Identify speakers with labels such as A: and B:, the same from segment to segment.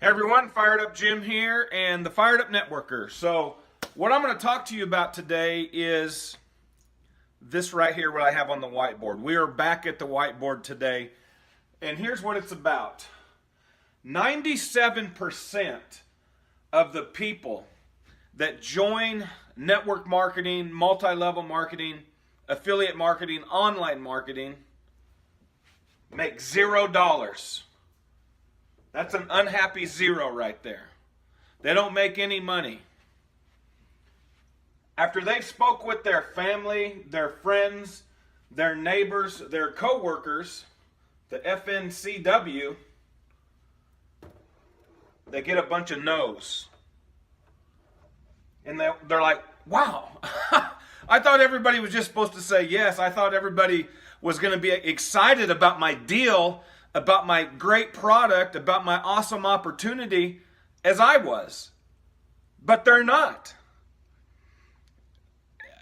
A: Hey everyone, Fired Up Jim here and the Fired Up Networker. So what I'm going to talk to you about today is this right here, what I have on the whiteboard. We are back at the whiteboard today, and here's what it's about. 97% of the people that join network marketing, multi-level marketing, affiliate marketing, online marketing make $0. That's an unhappy zero right there. They don't make any money. After they've spoke with their family, their friends, their neighbors, their co-workers, the FNCW, they get a bunch of no's. And they're like, wow, I thought everybody was just supposed to say yes. I thought everybody was going to be excited about my deal, about my great product, about my awesome opportunity as I was. But they're not.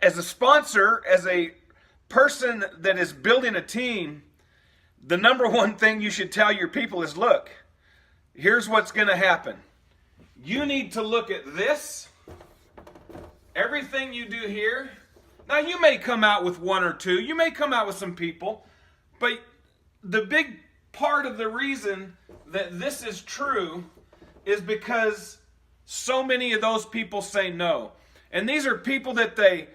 A: As a sponsor, as a person that is building a team, the number one thing you should tell your people is, look, here's what's going to happen. You need to look at this, everything you do here. Now, you may come out with one or two. You may come out with some people. But the big part of the reason that this is true is because so many of those people say no. And these are people that they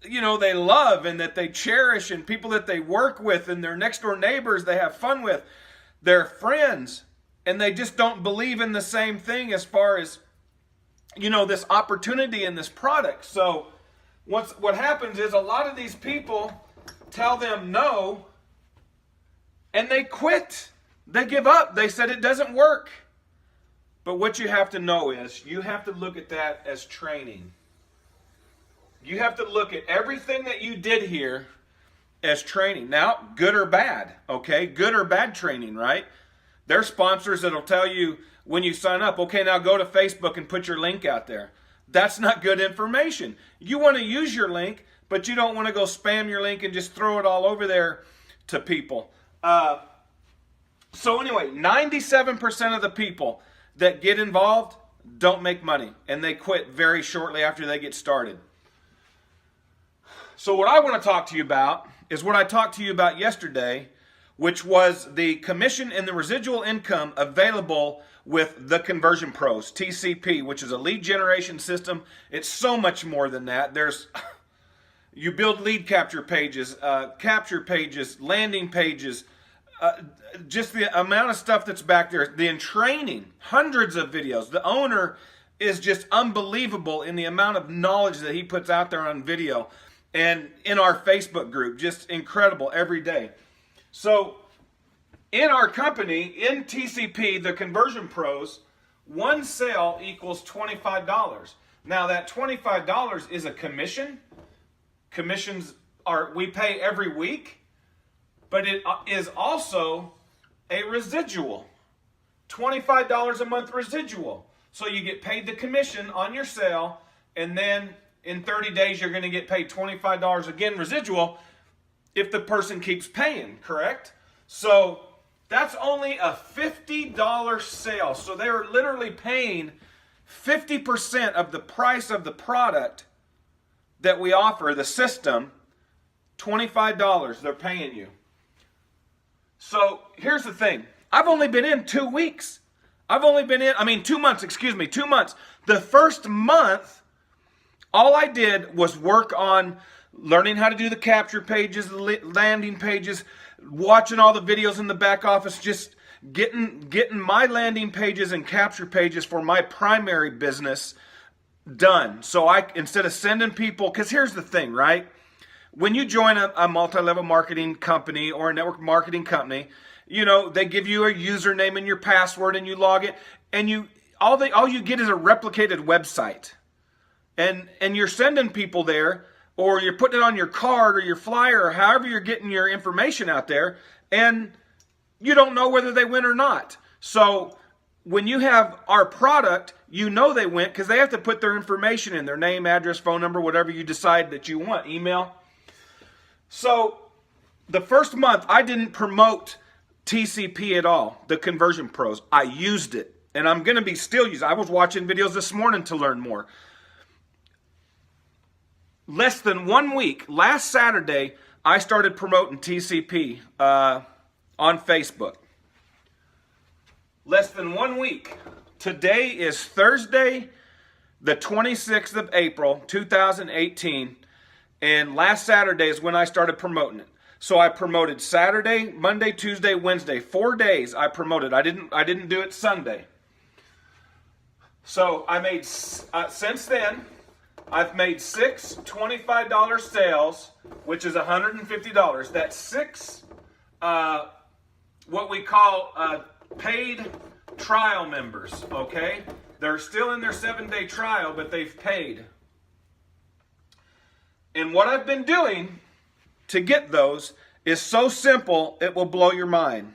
A: love and that they cherish, and people that they work with, and their next door neighbors they have fun with, their friends, and they just don't believe in the same thing as far as, this opportunity in this product. So what happens is a lot of these people tell them no, and they quit. They give up. They said it doesn't work. But what you have to know is you have to look at that as training. You have to look at everything that you did here as training. Now, good or bad, okay? Good or bad training, right? There's sponsors that'll tell you when you sign up, okay, now go to Facebook and put your link out there. That's not good information. You want to use your link, but you don't want to go spam your link and just throw it all over there to people. So anyway, 97% of the people that get involved don't make money, and they quit very shortly after they get started. So what I want to talk to you about is what I talked to you about yesterday, which was the commission and the residual income available with the Conversion Pros, TCP, which is a lead generation system. It's so much more than that. You build lead capture pages, landing pages, just the amount of stuff that's back there. The training, hundreds of videos. The owner is just unbelievable in the amount of knowledge that he puts out there on video. And in our Facebook group, just incredible every day. So in our company, in TCP, the Conversion Pros, one sale equals $25. Now that $25 is a commission. Commissions we pay every week, but it is also a residual. $25 a month residual. So you get paid the commission on your sale, and then in 30 days, you're going to get paid $25 again residual if the person keeps paying, correct? So that's only a $50 sale. So they're literally paying 50% of the price of the product that we offer, the system, $25 they're paying you. So here's the thing. I've only been in 2 weeks. 2 months, 2 months. The first month, all I did was work on learning how to do the capture pages, the landing pages, watching all the videos in the back office, just getting my landing pages and capture pages for my primary business done. So instead of sending people, because here's the thing, right? When you join a multi-level marketing company or a network marketing company, they give you a username and your password and you log it, and all you get is a replicated website. And you're sending people there, or you're putting it on your card or your flyer, or however you're getting your information out there, and you don't know whether they went or not. So when you have our product, they went because they have to put their information in, their name, address, phone number, whatever you decide that you want, email. So the first month, I didn't promote TCP at all, the Conversion Pros. I used it. and I'm going to be still using. I was watching videos this morning to learn more. Less than 1 week, last Saturday, I started promoting TCP on Facebook. Less than 1 week. Today is Thursday, the 26th of April, 2018, and last Saturday is when I started promoting it. So I promoted Saturday, Monday, Tuesday, Wednesday. 4 days I promoted. I didn't do it Sunday. So I made, since then, I've made 6 $25 sales, which is $150. That's 6 what we call paid trial members, okay? They're still in their 7-day trial, but they've paid. And what I've been doing to get those is so simple, it will blow your mind.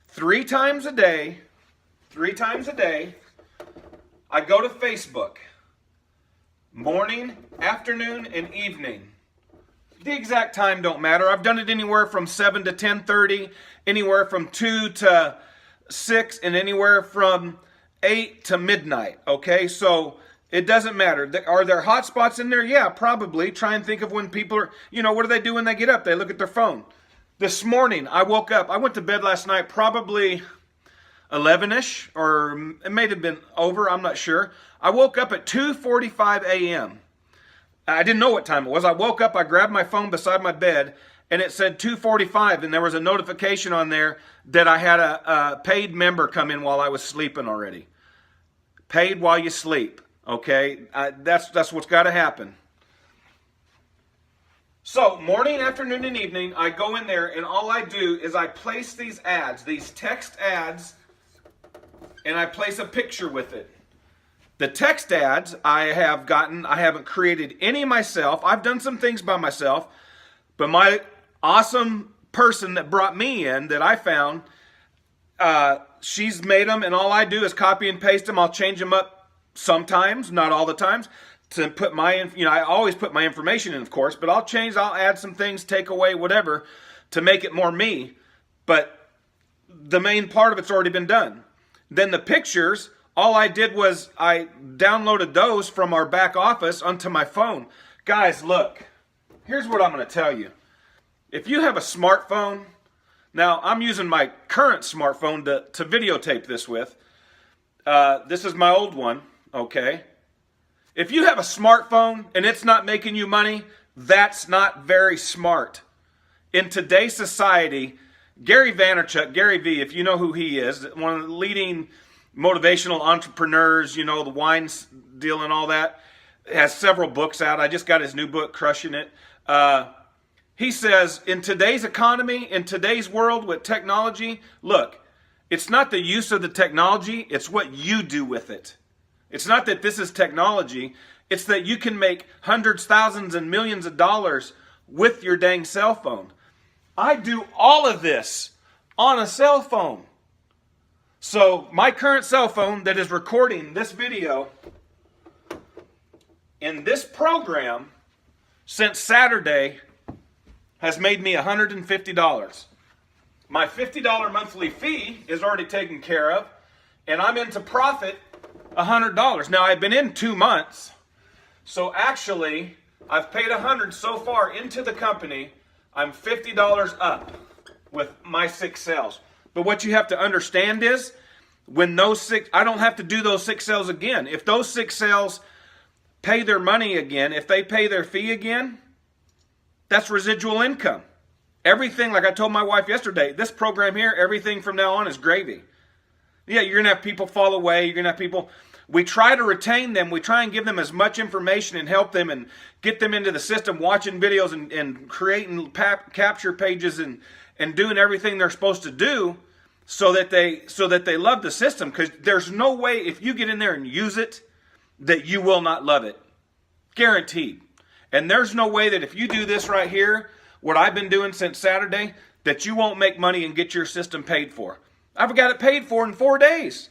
A: 3 times a day, I go to Facebook. Morning, afternoon, and evening. The exact time don't matter. I've done it anywhere from 7 to 10:30, anywhere from 2 to 6, and anywhere from 8 to midnight. Okay, so it doesn't matter. Are there hot spots in there? Yeah, probably. Try and think of when people are, what do they do when they get up? They look at their phone. This morning, I woke up. I went to bed last night probably 11-ish, or it may have been over. I'm not sure. I woke up at 2:45 a.m. I didn't know what time it was. I woke up, I grabbed my phone beside my bed, and it said 2:45, and there was a notification on there that I had a paid member come in while I was sleeping already. Paid while you sleep, okay? That's what's got to happen. So, morning, afternoon, and evening, I go in there, and all I do is I place these ads, these text ads, and I place a picture with it. The text ads I haven't created any myself. I've done some things by myself, but my awesome person that brought me in, that I found, she's made them, and all I do is copy and paste them. I'll change them up sometimes, not all the times, to put my, I always put my information in, of course, but I'll add some things, take away, whatever, to make it more me. But the main part of it's already been done. Then the pictures, all I did was I downloaded those from our back office onto my phone. Guys, look, here's what I'm going to tell you. If you have a smartphone, now I'm using my current smartphone to videotape this with. This is my old one, okay? If you have a smartphone and it's not making you money, that's not very smart. In today's society, Gary Vaynerchuk, Gary V, if you know who he is, one of the leading motivational entrepreneurs, the wine deal and all that, has several books out. I just got his new book, Crushing It. He says, in today's economy, in today's world with technology, look, it's not the use of the technology, it's what you do with it. It's not that this is technology, it's that you can make hundreds, thousands, and millions of dollars with your dang cell phone. I do all of this on a cell phone. So my current cell phone that is recording this video in this program since Saturday has made me $150. My $50 monthly fee is already taken care of, and I'm into profit $100. Now I've been in 2 months, so actually I've paid $100 so far into the company. I'm $50 up with my 6 sales. But what you have to understand is, when those 6, I don't have to do those 6 sales again. If those 6 sales pay their money again, if they pay their fee again, that's residual income. Everything, like I told my wife yesterday, this program here, everything from now on is gravy. Yeah, you're going to have people fall away. You're going to have people. We try to retain them. We try and give them as much information and help them and get them into the system, watching videos and creating capture pages and doing everything they're supposed to do so that they love the system. Because there's no way, if you get in there and use it, that you will not love it. Guaranteed. And there's no way that if you do this right here, what I've been doing since Saturday, that you won't make money and get your system paid for. I've got it paid for in 4 days.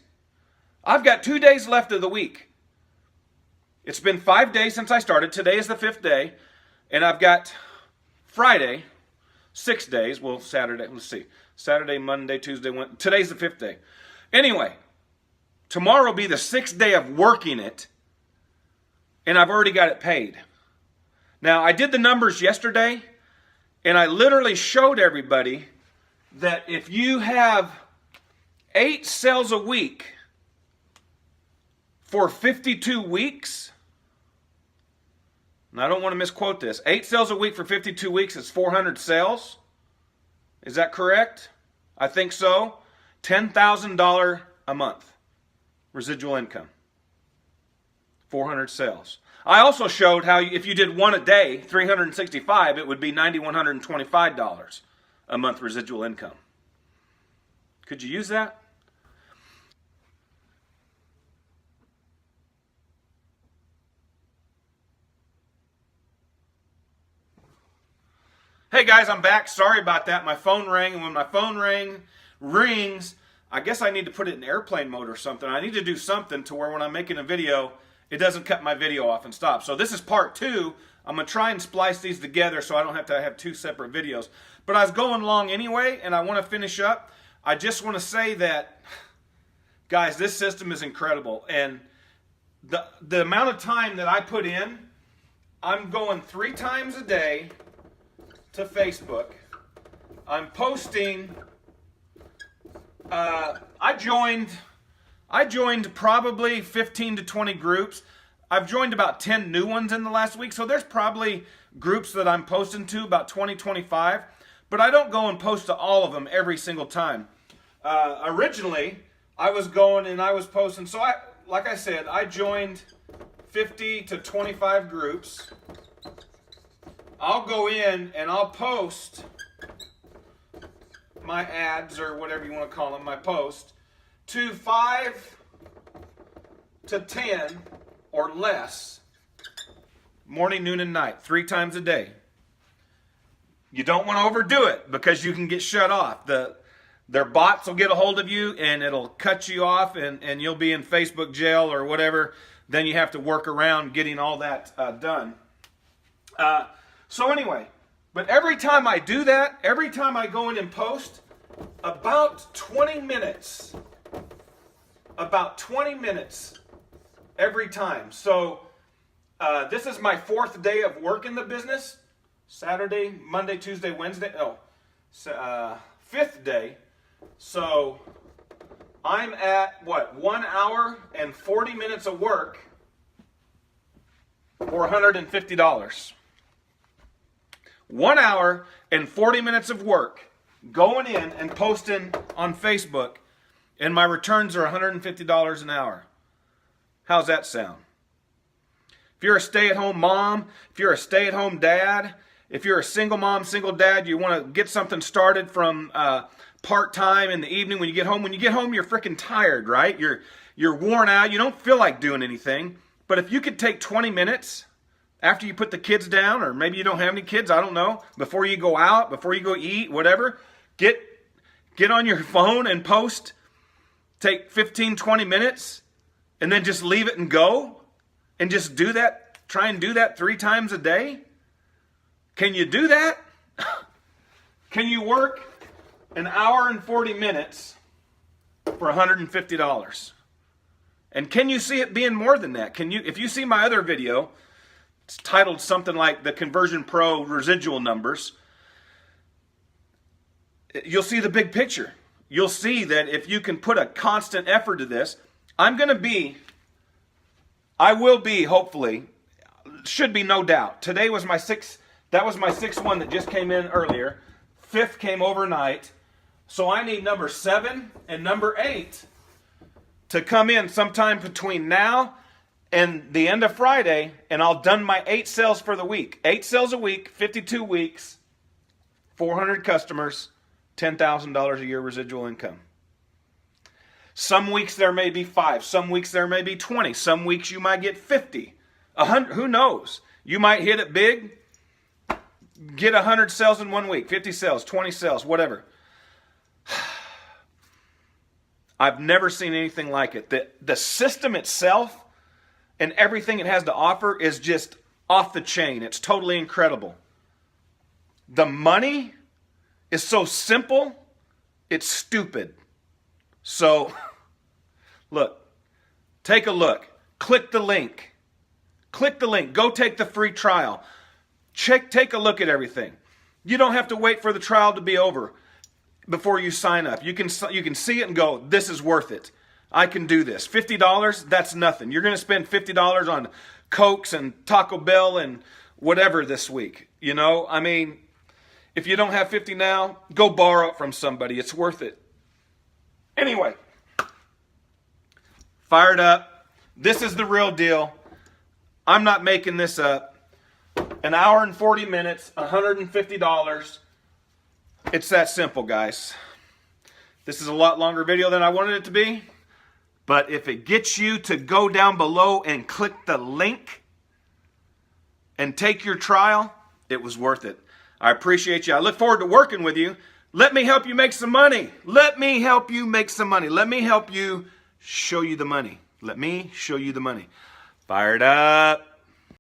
A: I've got 2 days left of the week. It's been 5 days since I started. Today is the 5th day. And I've got Friday, 6 days. Well, Saturday, let's see. Saturday, Monday, Tuesday, Wednesday. Today's the 5th day. Anyway, Tomorrow will be the 6th day of working it, and I've already got it paid. Now, I did the numbers yesterday, and I literally showed everybody that if you have 8 sales a week for 52 weeks, and I don't want to misquote this, 8 sales a week for 52 weeks is 400 sales. Is that correct? I think so. $10,000 a month. Residual income. 400 sales. I also showed how if you did one a day, 365, it would be $9,125 a month residual income. Could you use that? Hey guys, I'm back. Sorry about that. My phone rang, and when my phone rings, I guess I need to put it in airplane mode or something. I need to do something to where when I'm making a video, it doesn't cut my video off and stop. So this is part 2. I'm going to try and splice these together so I don't have to have 2 separate videos. But I was going long anyway, and I want to finish up. I just want to say that, guys, this system is incredible. And the amount of time that I put in, I'm going 3 times a day to Facebook. I'm posting. I joined probably 15 to 20 groups. I've joined about 10 new ones in the last week, so there's probably groups that I'm posting to, about 20, 25. But I don't go and post to all of them every single time. Originally, I was going and I was posting. So like I said, I joined 50 to 25 groups. I'll go in and I'll post my ads, or whatever you want to call them, my post, to 5 to 10 or less, morning, noon, and night, 3 times a day. You don't want to overdo it because you can get shut off. Their bots will get a hold of you and it'll cut you off, and you'll be in Facebook jail or whatever. Then you have to work around getting all that done. So anyway, but every time I do that, every time I go in and post, about 20 minutes every time. So this is my 4th day of work in the business. Saturday, Monday, Tuesday, Wednesday. 5th day. So I'm at, 1 hour and 40 minutes of work for $150. 1 hour and 40 minutes of work going in and posting on Facebook, and my returns are $150 an hour. How's that sound? If you're a stay-at-home mom, if you're a stay-at-home dad, if you're a single mom, single dad, you want to get something started from part-time in the evening when you get home. When you get home, you're freaking tired, right? You're worn out. You don't feel like doing anything. But if you could take 20 minutes after you put the kids down, or maybe you don't have any kids, I don't know, before you go out, before you go eat, whatever, get on your phone and post, take 15, 20 minutes, and then just leave it and go, and just do that, try and do that 3 times a day. Can you do that? Can you work an hour and 40 minutes for $150? And can you see it being more than that? Can you, if you see my other video, it's titled something like the Conversion Pro Residual Numbers, you'll see the big picture. You'll see that if you can put a constant effort to this, I will be, hopefully, should be no doubt. Today was my 6th, that was my 6th one that just came in earlier. 5th came overnight. So I need number 7 and number 8 to come in sometime between now and the end of Friday, and I'll done my 8 sales for the week. 8 sales a week, 52 weeks, 400 customers, $10,000 a year residual income. Some weeks there may be 5. Some weeks there may be 20. Some weeks you might get 50. 100, who knows? You might hit it big, get 100 sales in 1 week, 50 sales, 20 sales, whatever. I've never seen anything like it. The system itself and everything it has to offer is just off the chain. It's totally incredible. The money is so simple, it's stupid. So, look, Take a look. Click the link. Click the link. Go take the free trial. Take a look at everything. You don't have to wait for the trial to be over before you sign up. You can see it and go, this is worth it. I can do this. $50, that's nothing. You're going to spend $50 on Cokes and Taco Bell and whatever this week. You know, I mean, if you don't have 50 now, go borrow it from somebody. It's worth it. Anyway, Fired Up. This is the real deal. I'm not making this up. An hour and 40 minutes, $150. It's that simple, guys. This is a lot longer video than I wanted it to be. But if it gets you to go down below and click the link and take your trial, it was worth it. I appreciate you. I look forward to working with you. Let me help you make some money. Let me help you make some money. Let me help you show you the money. Let me show you the money. Fired up.